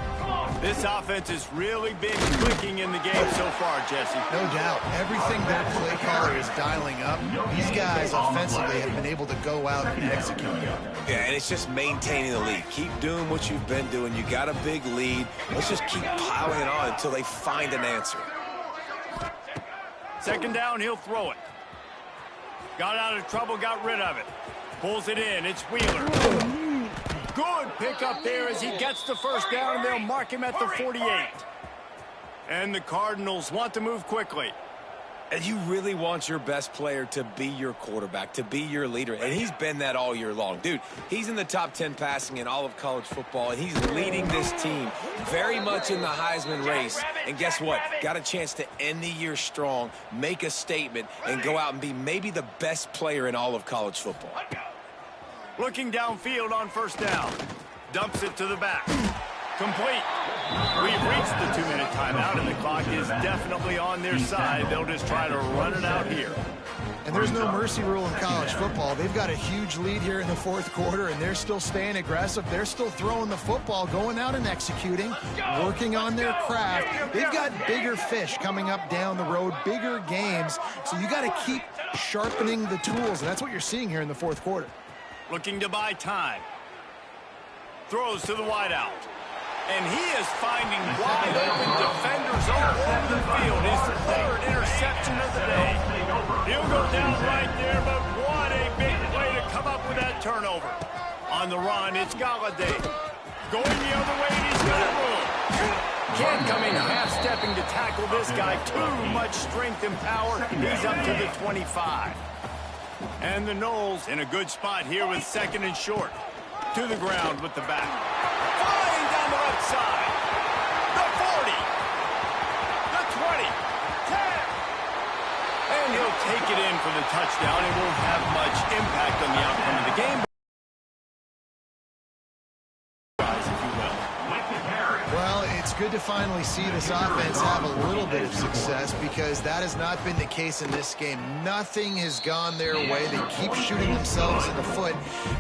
This offense has really been clicking in the game so far, Jesse.
No doubt. Everything that play caller is dialing up, these guys offensively have been able to go out and execute.
Yeah, and it's just maintaining the lead. Keep doing what you've been doing. You got a big lead. Let's just keep piling it on until they find an answer.
Second down, he'll throw it. Got out of trouble, got rid of it. Pulls it in, it's Wheeler. Good pickup there as he gets the first down, and they'll mark him at the 48. And the Cardinals want to move quickly.
And you really want your best player to be your quarterback, to be your leader. And he's been that all year long. Dude, he's in the top 10 passing in all of college football, and he's leading this team very much in the Heisman race. And guess what? Got a chance to end the year strong, make a statement, and go out and be maybe the best player in all of college football.
Looking downfield on first down. Dumps it to the back. Complete. We've reached the 2-minute timeout, and the clock is definitely on their side. They'll just try to run it out here.
And there's no mercy rule in college football. They've got a huge lead here in the fourth quarter, and they're still staying aggressive. They're still throwing the football, going out and executing, working on their craft. They've got bigger fish coming up down the road, bigger games. So you got to keep sharpening the tools, and that's what you're seeing here in the fourth quarter.
Looking to buy time. Throws to the wideout. And he is finding wide open defenders all over the field. His third interception of the day. He'll go down right there, but what a big play to come up with that turnover. On the run, it's Galladay. Going the other way, and he's got room. Can't come in half-stepping to tackle this guy. Too much strength and power. He's up to the 25. And the Knowles in a good spot here with second and short. To the ground with the back. Flying down the left side. The 40. The 20. 10. And he'll take it in for the touchdown. It won't have much impact on the outcome of the game.
Well, it's good to finally see this offense have a little bit of success because that has not been the case in this game. Nothing has gone their way. They keep shooting themselves in the foot.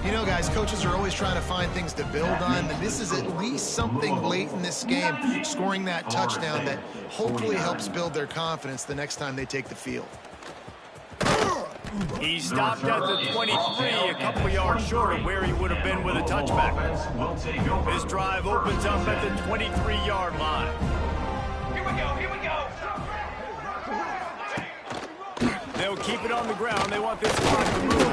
You know, guys, coaches are always trying to find things to build on, and this is at least something late in this game, scoring that touchdown that hopefully helps build their confidence the next time they take the field.
He stopped at the 23, a couple of yards short of where he would have been with a touchback. This drive opens up at the 23-yard line.
Here we go, here we go.
They'll keep it on the ground. They want this clock to move.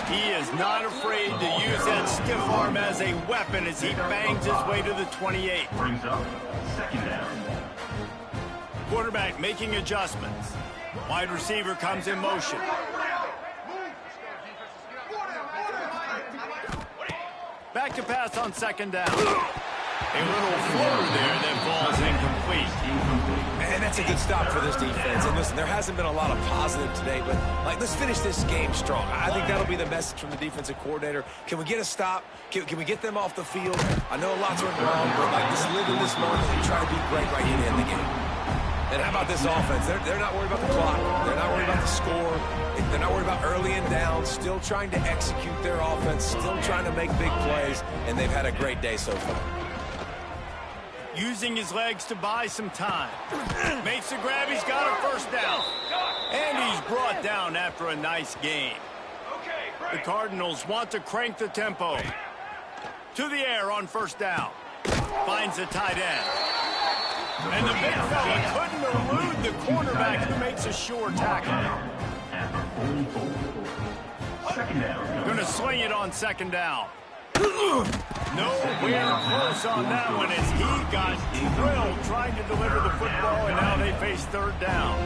He is not afraid to use that stiff arm as a weapon as he bangs his way to the 28.
Brings up second down.
Quarterback making adjustments. Wide receiver comes in motion. Back to pass on second down. A little floater there that falls incomplete.
And that's a good stop for this defense. And listen, there hasn't been a lot of positive today, but let's finish this game strong. I think that'll be the message from the defensive coordinator. Can we get a stop? Can we get them off the field? I know lots went wrong, but just live in this moment and try to be great right here to end the game. And how about this offense? They're not worried about the clock. They're not worried about the score. They're not worried about early and down. Still trying to execute their offense. Still trying to make big plays. And they've had a great day so far.
Using his legs to buy some time. Makes the grab. He's got a first down. And he's brought down after a nice game. The Cardinals want to crank the tempo. To the air on first down. Finds the tight end. And the big fella couldn't elude the cornerback who makes a sure tackle. Going to sling it on second down. Nowhere close on that one as he got drilled trying to deliver the football, and now they face third down.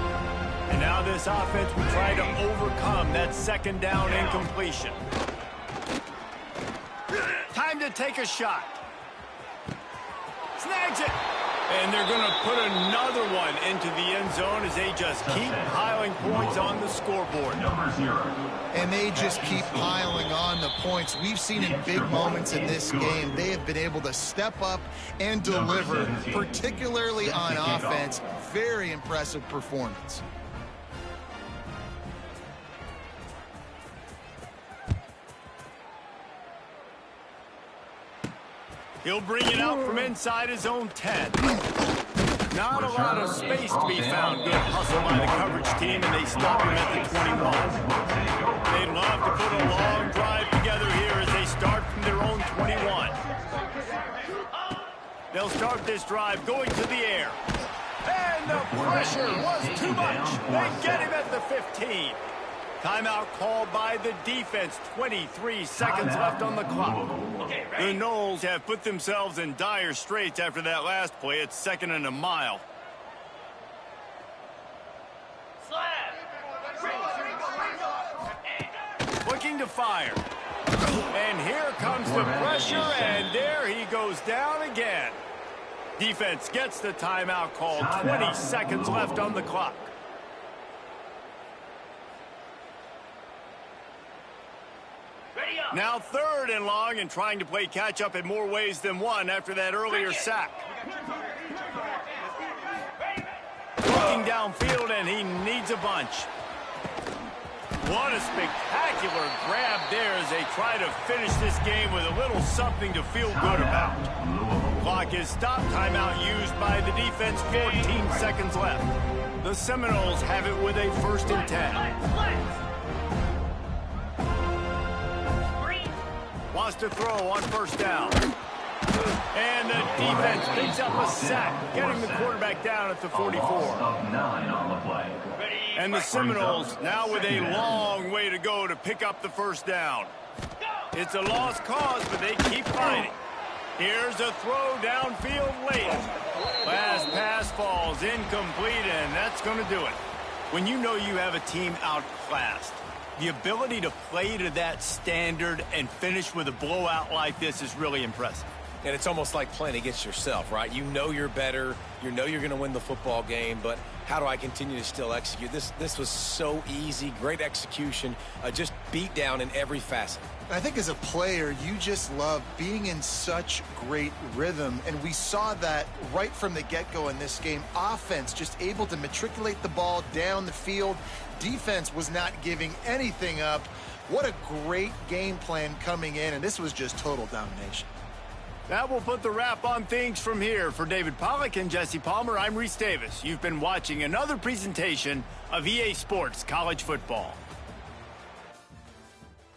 And now this offense will try to overcome that second down incompletion. Time to take a shot. Snags it. And they're going to put another one into the end zone as they just keep piling points on the scoreboard.
And they just keep piling on the points. We've seen in big moments in this game, they have been able to step up and deliver, particularly on offense. Very impressive performance.
He'll bring it out from inside his own 10. Not a lot of space to be found. Good hustle by the coverage team, and they stop him at the 21. They'd love to put a long drive together here as they start from their own 21. They'll start this drive going to the air. And the pressure was too much. They get him at the 15. Timeout called by the defense. 23 seconds left on the clock. The Noles have put themselves in dire straits after that last play. It's 2nd and a mile. Looking to fire. And here comes the pressure, and there he goes down again. Defense gets the timeout call. 20 seconds left on the clock. Now 3rd and long, and trying to play catch-up in more ways than one after that earlier sack. Looking downfield, and he needs a bunch. What a spectacular grab there as they try to finish this game with a little something to feel good about. Clock is stopped. Timeout used by the defense. 14 seconds left. The Seminoles have it with a 1st and 10. Wants to throw on 1st down. And the defense picks up a sack, getting the quarterback down at the 44. And the Seminoles now with a long way to go to pick up the 1st down. It's a lost cause, but they keep fighting. Here's a throw downfield late. Last pass falls incomplete, and that's going to do it. When you know you have a team outclassed, the ability to play to that standard and finish with a blowout like this is really impressive.
And it's almost like playing against yourself, right? You know you're better. You know you're going to win the football game, but how do I continue to still execute? This was so easy, great execution, just beat down in every facet.
I think as a player, you just love being in such great rhythm, and we saw that right from the get-go in this game. Offense just able to matriculate the ball down the field. Defense was not giving anything up. What a great game plan coming in, and this was just total domination.
That will put the wrap on things from here. For David Pollack and Jesse Palmer, I'm Reese Davis. You've been watching another presentation of EA Sports College Football.